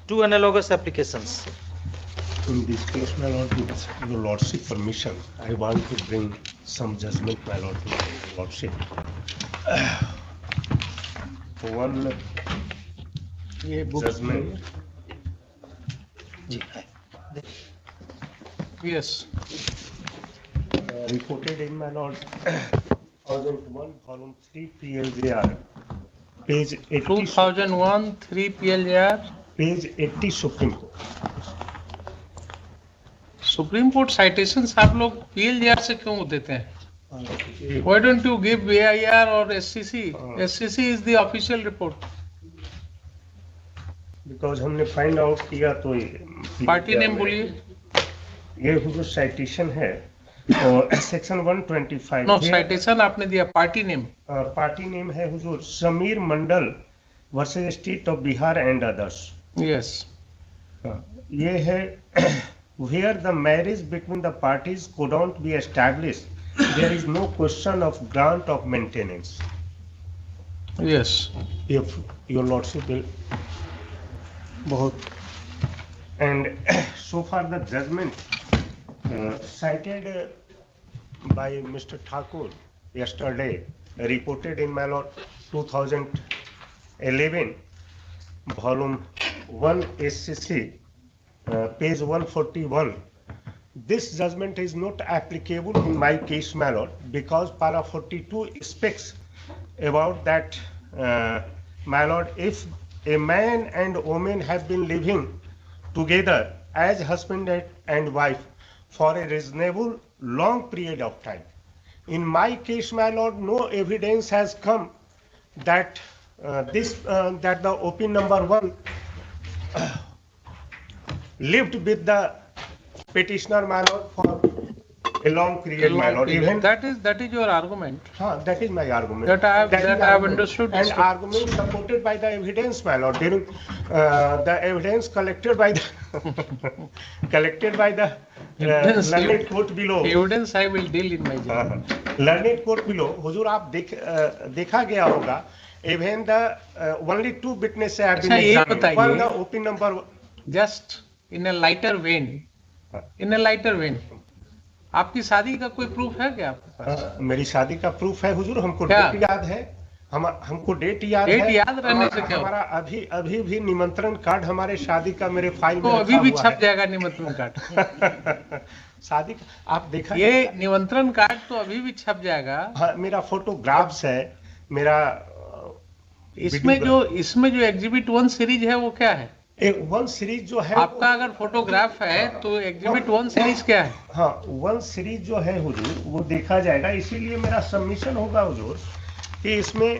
two analogous applications. In this case, my lord, with your lordship permission, I want to bring some judgment, my lord, to your lordship. One ये book judgment. Yes. Reported in my lord 2001 volume 3 PLJR, page 80, 2001 3 PLJR. page 80 Supreme Court. Supreme court citations आप लोग PLJR से क्यों देते हैं? Why don't you give AIR or SCC? SCC is the official report. Because हमने find out किया तो party name बोलिए. ये जो साइटेशन है और सेक्शन 125 नो साइटेशन आपने दिया, पार्टी नेम. पार्टी नेम है हुजूर Samir Mandal versus state of Bihar and others. Yes. ये है where the marriage between the parties could not be established, there is no question of grant of maintenance. Yes. If your lordship will बहुत and so far the judgment cited by Mr. Thakur yesterday, reported in my lord 2011 volume 1 SCC page 141. This judgment is not applicable in my case, my lord, because para 42 speaks about that, my lord, if a man and woman have been living together as husband and wife for a reasonable long period of time. In my case, my lord, no evidence has come that that the OP number 1 lived with the petitioner, my lord, for a long period, my lord. Even that is your argument. That is my argument. That I have understood. And argument supported by the evidence, my lord. During the evidence collected by the learned court below. Evidence I will deal in my job. Learned court below. हुजूर आप देखा गया होगा. Even the only 2 witnesses have been examined. One the OP number. Just in a lighter vein. In a lighter vein. आपकी शादी का कोई proof है क्या आपके पास? मेरी शादी का प्रूफ है हुजूर. हमको डेट याद है. हमको डेट याद है. डेट याद रहने से क्या? हमारा अभी भी निमंत्रण कार्ड हमारे शादी का मेरे फाइल में तो अभी भी छप जाएगा निमंत्रण कार्ड. शादी आप देखा ये निमंत्रण कार्ड तो अभी भी छप जाएगा. हाँ, मेरा फोटोग्राफ्स है. मेरा इसमें जो एग्जिबिट 1 सीरीज है वो क्या है? 1 सीरीज जो है आपका अगर फोटोग्राफ है तो एग्जिबिट 1 सीरीज क्या है? हाँ, 1 सीरीज जो है हुजूर वो देखा जाएगा. इसीलिए मेरा सबमिशन होगा हुजूर कि इसमें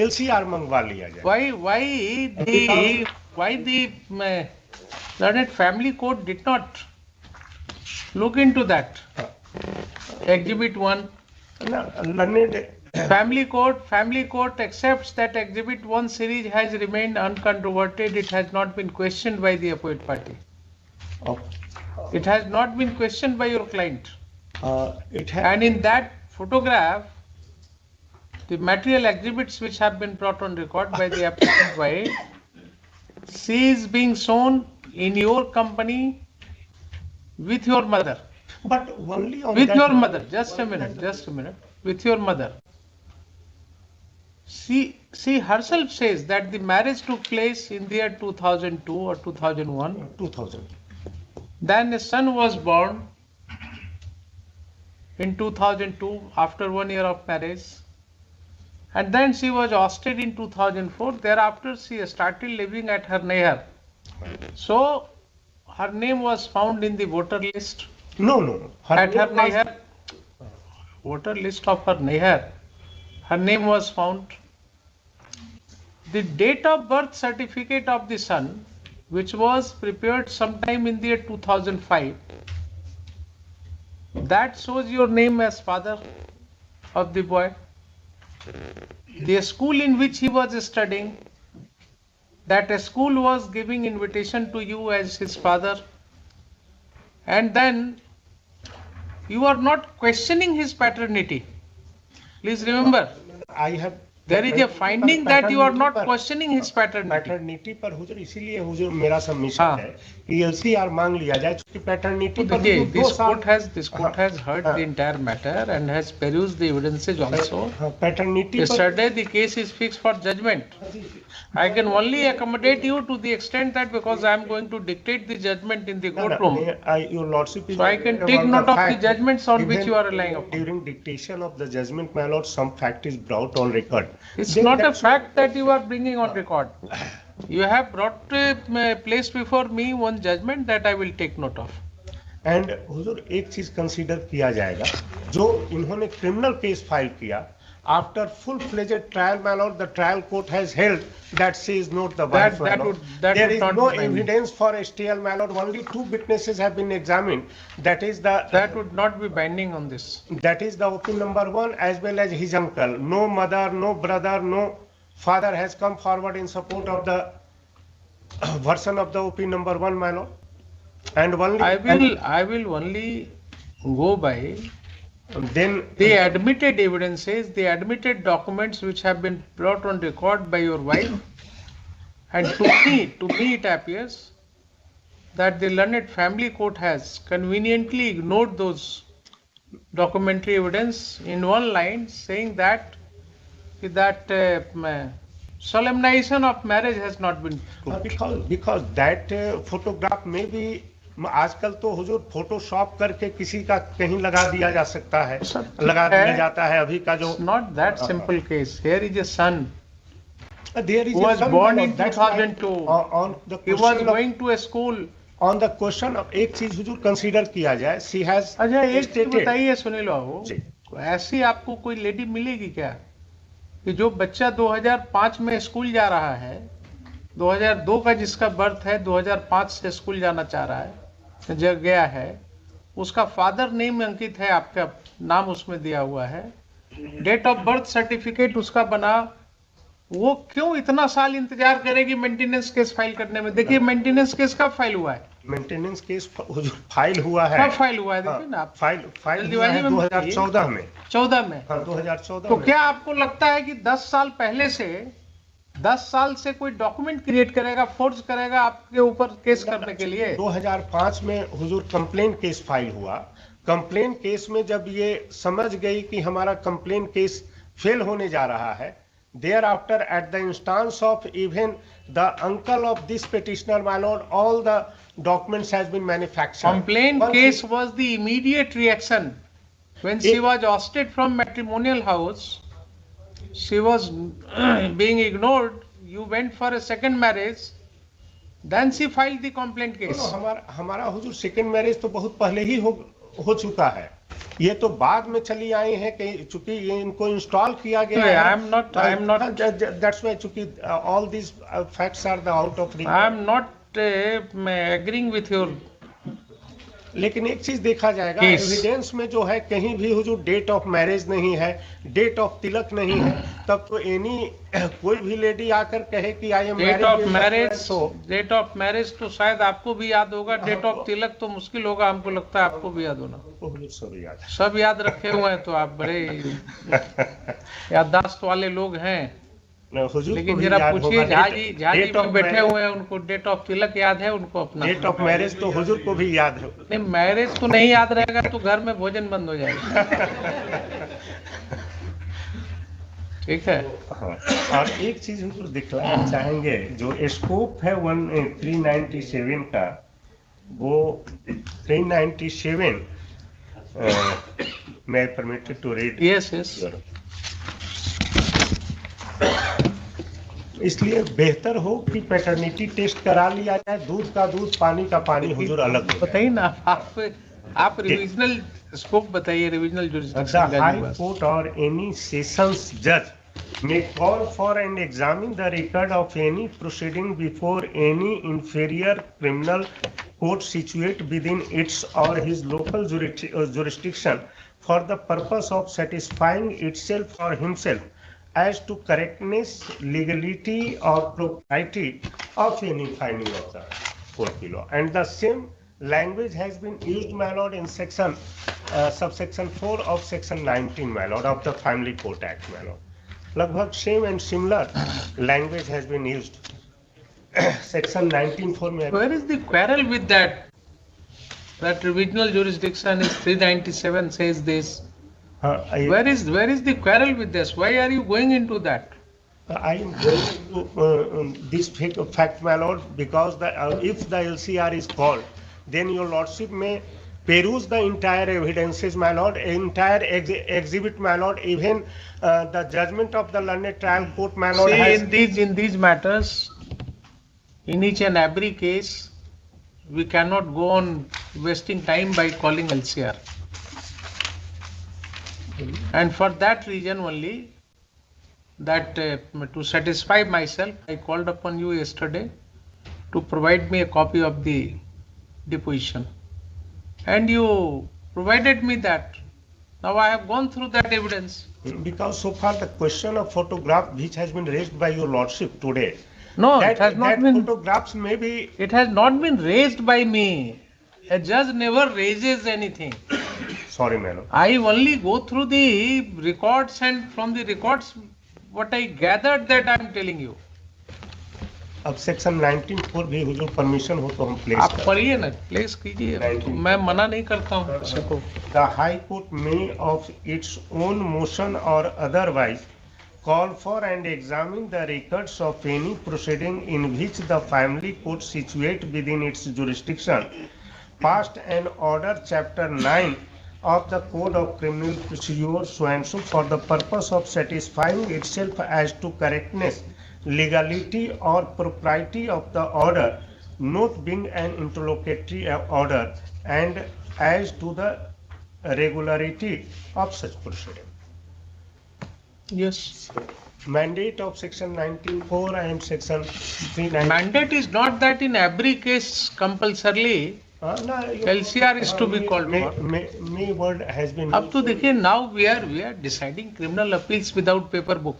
LCR मंगवा लिया जाए. Why the learned family court did not look into that? Exhibit 1. Learned Family court accepts that exhibit 1 series has remained uncontroverted. It has not been questioned by the opposite party. It has not been questioned by your client. And in that photograph, the material exhibits which have been brought on record by the applicant wife, she is being shown in your company with your mother. But only on with that your mother. Just a minute. With your mother. She herself says that the marriage took place in the year 2002 or 2001. 2000. Then a son was born in 2002 after 1 year of marriage. And then she was ousted in 2004. Thereafter she started living at her nair. So her name was found in the voter list. No. At her nair. Voter list of her nair. Her name was found. The date of birth certificate of the son, which was prepared sometime in the year 2005, that shows your name as father of the boy. The school in which he was studying, that school was giving invitation to you as his father. And then you are not questioning his paternity. Please remember. I have There is a finding that you are not questioning his paternity. Paternity पर हुजूर इसीलिए हुजूर मेरा submission हाँ। है कि LCR मांग लिया जाए क्योंकि पैटर्निटी तो पर देखिए, हुजूर 2 साल this court has heard the entire matter and has perused the evidences also. Paternity पर Yesterday the case is fixed for judgment. I can only accommodate you to the extent that because I am going to dictate the judgment in the courtroom, your lordship is so I can take note of the judgments on which you are relying upon. during dictation of the judgment, my lord, some fact is brought on record. It's Then not a that's- fact that you are bringing on record. You have brought placed before me one judgment that I will take note of. And हुजूर एक चीज consider किया जाएगा जो इन्होंने criminal case file किया after full fledged trial my lord, the trial court has held that she is not the wife, my that lord. would There is not no be binding. evidence for STL, my lord. Only 2 witnesses have been examined. That is That would not be binding on this. the OP number 1 as well as his uncle. No mother, no brother, no father has come forward in support of the version of the OP number 1, my lord. And only I will only go by then the admitted evidences, the admitted documents which have been brought on record by your wife. And to me it appears that the learned family court has conveniently ignored those documentary evidence in one line, saying that solemnization of marriage has not been proved. because that photograph may be आजकल तो हुजूर Photoshop करके किसी का कहीं लगा दिया जा सकता है, लगा दिया जाता है अभी का जो It's not that simple case. Here is a son there is who was born in 2002. on the He was question of going to a school. on the question of एक चीज हुजूर कंसीडर किया जाए, she has अच्छा एक चीज stated बताइए सुनील बाबू, जी। ऐसी आपको कोई लेडी मिलेगी क्या कि जो बच्चा 2005 में स्कूल जा रहा है, 2002 का जिसका बर्थ है, 2005 से स्कूल जाना चाह रहा है, जब गया है, उसका फादर नेम अंकित है, आपका नाम उसमें दिया हुआ है, डेट ऑफ बर्थ सर्टिफिकेट उसका बना, वो क्यों इतना साल इंतजार करेगी मेंटेनेंस केस फाइल करने में? देखिए मेंटेनेंस केस कब फाइल हुआ है, मेंटेनेंस केस फाइल हुआ है, कब फाइल हुआ है, देखिए ना आप, फाइल हुआ है 2014 में, 14 में। हाँ 2014 तो में। क्या आपको लगता है कि 10 साल पहले से 10 साल से कोई डॉक्यूमेंट क्रिएट करेगा, फोर्स करेगा आपके ऊपर केस करने के लिए? 2005 में हुजूर कंप्लेन केस फाइल हुआ, कंप्लेन केस में जब ये समझ गई कि हमारा कंप्लेन केस फेल होने जा रहा है, thereafter at the instance of even the uncle of this petitioner, my lord, all the documents has been manufactured. Complaint Once case was the immediate reaction when she was ousted from matrimonial house. She was being ignored. You went for a second marriage. Then she filed the complaint case. हमारा हुजूर second marriage तो बहुत पहले ही हो चुका है, ये तो बाद में चली आई है कि चूंकि ये इनको इंस्टॉल किया गया है। I am not. That's why चूंकि all these facts are the out of record. I am not agreeing with your. लेकिन एक चीज देखा जाएगा, Yes. एविडेंस में जो है कहीं भी हुजूर डेट ऑफ मैरिज नहीं है, डेट ऑफ तिलक नहीं है, तब तो एनी कोई भी लेडी आकर कहे कि I am date of marriage तो शायद आपको भी याद होगा, डेट ऑफ तिलक तो मुश्किल होगा, हमको लगता है आपको भी याद होना। सब याद रखे हुए हैं, तो आप बड़े याददाश्त वाले लोग हैं। लेकिन जरा पूछिए, झाजी में बैठे हुए हैं, उनको डेट ऑफ तिलक याद है, उनको अपना डेट ऑफ मैरिज तो हुजूर को भी याद है। नहीं, मैरिज तो नहीं याद रहेगा तो घर में भोजन बंद हो जाएगा। ठीक है। हाँ, और एक चीज हुजूर दिखलाना चाहेंगे, जो स्कोप है 397 का, वो 397 मैं permitted to read. Yes yes. इसलिए बेहतर हो कि पैटर्निटी टेस्ट करा लिया जाए, दूध का दूध, पानी का पानी हुजूर अलग हो। बताइए ना, आप रिविजनल स्कोप बताइए, रिविजनल जुरिस्डिक्शन का हाई कोर्ट और एनी सेशंस जज may call for and examine the record of any proceeding before any inferior criminal court situate within its or his local jurisdiction for the purpose of satisfying itself or himself as to correctness, legality or propriety of any finding of the court below. And the same language has been used, my lord, in subsection 4 of section 19, my lord, of the Family Court Act, my lord. लगभग same and similar language has been used. Section 19(4) में Where is the quarrel with that? That regional jurisdiction is 397 says this. Where is the quarrel with this? Why are you going into that? I am going to this fact, my lord, because if the LCR is called, then your lordship may peruse the entire evidences, my lord, entire exhibit, my lord, even the judgment of the learned trial court, my lord. See, in these matters, in each and every case, we cannot go on wasting time by calling LCR. And for that reason only, that to satisfy myself, I called upon you yesterday to provide me a copy of the deposition. And you provided me that. Now I have gone through that evidence. Because so far the question of photograph which has been raised by your lordship today. No, it has not been. Photographs may be. It has not been raised by me. A judge never raises anything. Sorry, madam. I only go through the records, and from the records, what I gathered, that I am telling you. अब section 19(4) भी हुजूर permission हो तो हम place आप पढ़िए ना, place कीजिए, मैं मना नहीं करता हूँ किसी को. The High Court may of its own motion or otherwise call for and examine the records of any proceeding in which the family court situate within its jurisdiction, passed and order chapter 9 of the Code of Criminal Procedure so and so for the purpose of satisfying itself as to correctness, legality or propriety of the order, not being an interlocutory order, and as to the regularity of such proceeding. Yes. Mandate of section 19(4) and section 390. Mandate is not that in every case compulsorily LCR is to be called for. May word has been. अब तो देखिए, now we are deciding criminal appeals without paper book.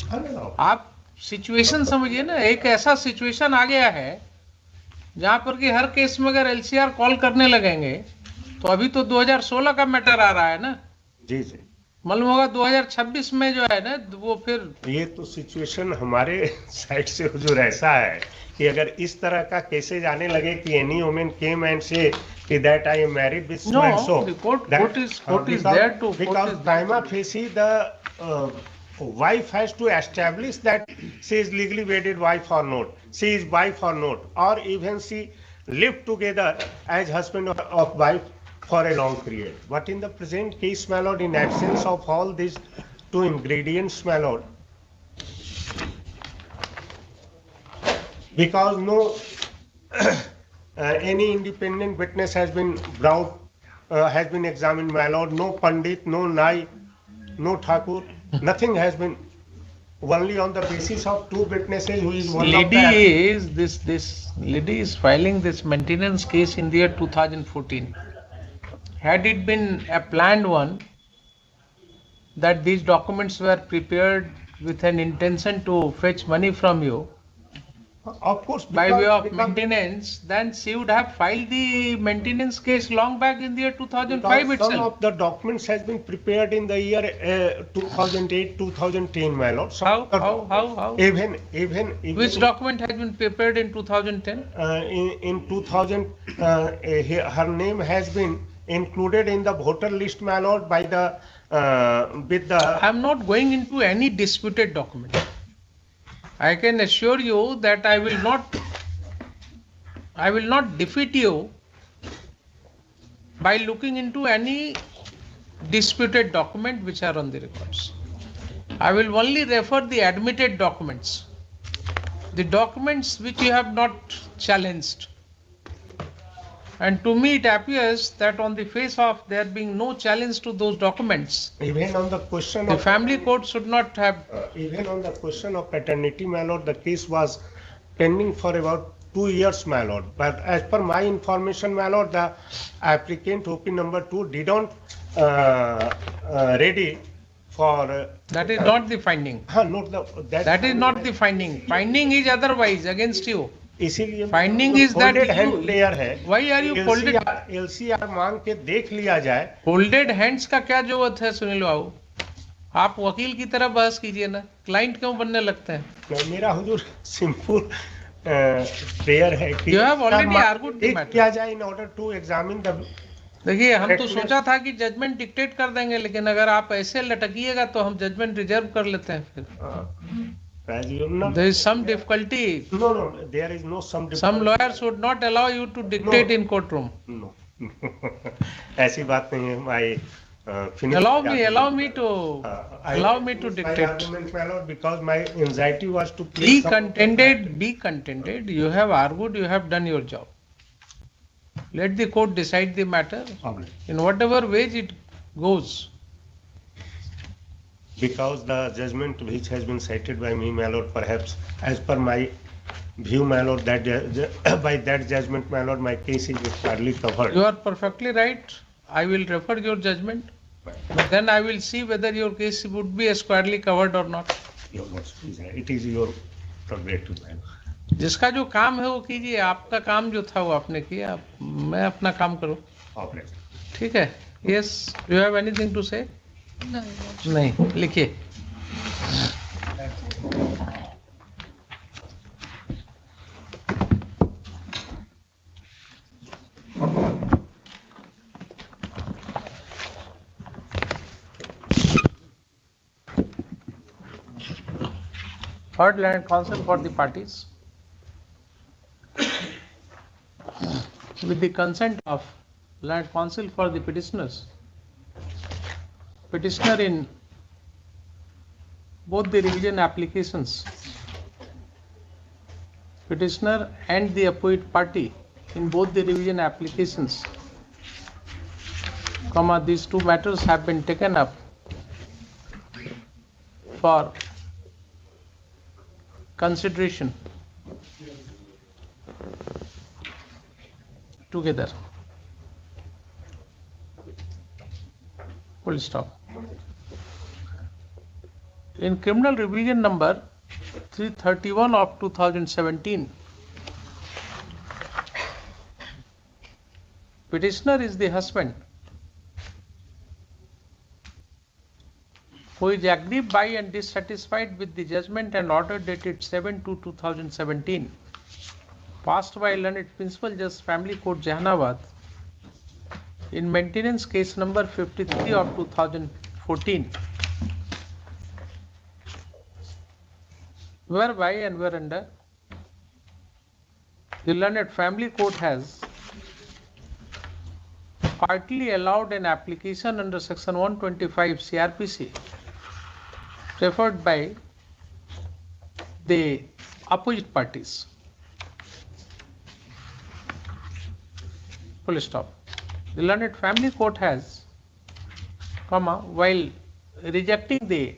आप situation समझिए ना, एक ऐसा situation आ गया है जहां पर कि हर केस में अगर एलसीआर कॉल करने लगेंगे तो अभी तो 2016 का मैटर आ रहा है ना जी जी, मालूम होगा 2026 में जो है ना वो फिर. ये तो सिचुएशन हमारे साइड से जो ऐसा है कि अगर इस तरह का केसेज आने लगे कि एनी वुमन केम एंड से कि that I am married with so and so, court is there to, because prima facie the wife has to establish that she is legally wedded wife or not, she is wife or not, or even she lived together as husband of wife for a long period. But in the present case, my lord, in absence of all these two ingredients, my lord, because no any independent witness has been brought, has been examined, my lord, no Pandit, no Nai, no Thakur, nothing has been, only on the basis of two witnesses who is one of the... This lady is filing this maintenance case in the year 2014. Had it been a planned one, that these documents were prepared with an intention to fetch money from you, of course, by way of maintenance, then she would have filed the maintenance case long back in the year 2005 itself. Some of the documents has been prepared in the year 2008, 2010, my lord. How? Even Which document has been prepared in 2010? In 2000, her name has been included in the voter list, my lord, by the with the. I am not going into any disputed document. I can assure you that I will not defeat you by looking into any disputed document which are on the records. I will only refer the admitted documents, the documents which you have not challenged. And to me it appears that on the face of there being no challenge to those documents, even on the question the of family court should not have. Even on the question of paternity, my lord, the case was pending for about 2 years, my lord. But as per my information, my lord, the applicant OP number 2 didn't ready for. That is not the finding. That is not the finding. Finding is otherwise against you. इसीलिए finding is that hand player है. Why are you folded? LCR मांग के देख लिया जाए. Folded hands का क्या जरूरत है सुनील बाबू? आप वकील की तरह बहस कीजिए ना, क्लाइंट क्यों बनने लगते हैं? मेरा हुजूर सिंपल प्रेयर है कि You have already इसका argued the एक matter. किया जाए in order to examine the देखिए, हम तो सोचा था कि जजमेंट डिक्टेट कर देंगे, लेकिन अगर आप ऐसे लटकिएगा तो हम जजमेंट रिजर्व कर लेते हैं फिर. There is some difficulty. No, no, there is no some Some lawyers would not allow you to dictate in courtroom. No. ऐसी बात नहीं है. Allow me to dictate. Argument, my lord, because my anxiety was to Be contented. You have argued, you have done your job. Let the court decide the matter in whatever ways it goes. Because the judgment which has been cited by me, my lord, perhaps as per my view, my lord, that by that judgment, my lord, my case is fairly covered. You are perfectly right. I will refer your judgment. But then I will see whether your case would be squarely covered or not. It is your prerogative, my lord. जिसका जो काम है वो कीजिए, आपका काम जो था वो आपने किया, मैं अपना काम करूं. ठीक है. Yes, you have anything to say? नहीं, लिखिए. Third, land counsel for the parties. With the consent of land counsel for the petitioners, petitioner in both the revision applications, petitioner and the opposite party in both the revision applications, these two matters have been taken up for consideration together. Full stop. In criminal revision number 331 of 2017, petitioner is the husband who is aggrieved by and dissatisfied with the judgment and order dated 7/2/2017 passed by learned Principal Justice Family Court Jehanabad in maintenance case number 53 of 2014, whereby and whereunder the learned Family Court has partly allowed an application under section 125 CRPC referred by the opposite parties. Full stop. The learned Family Court has, while rejecting the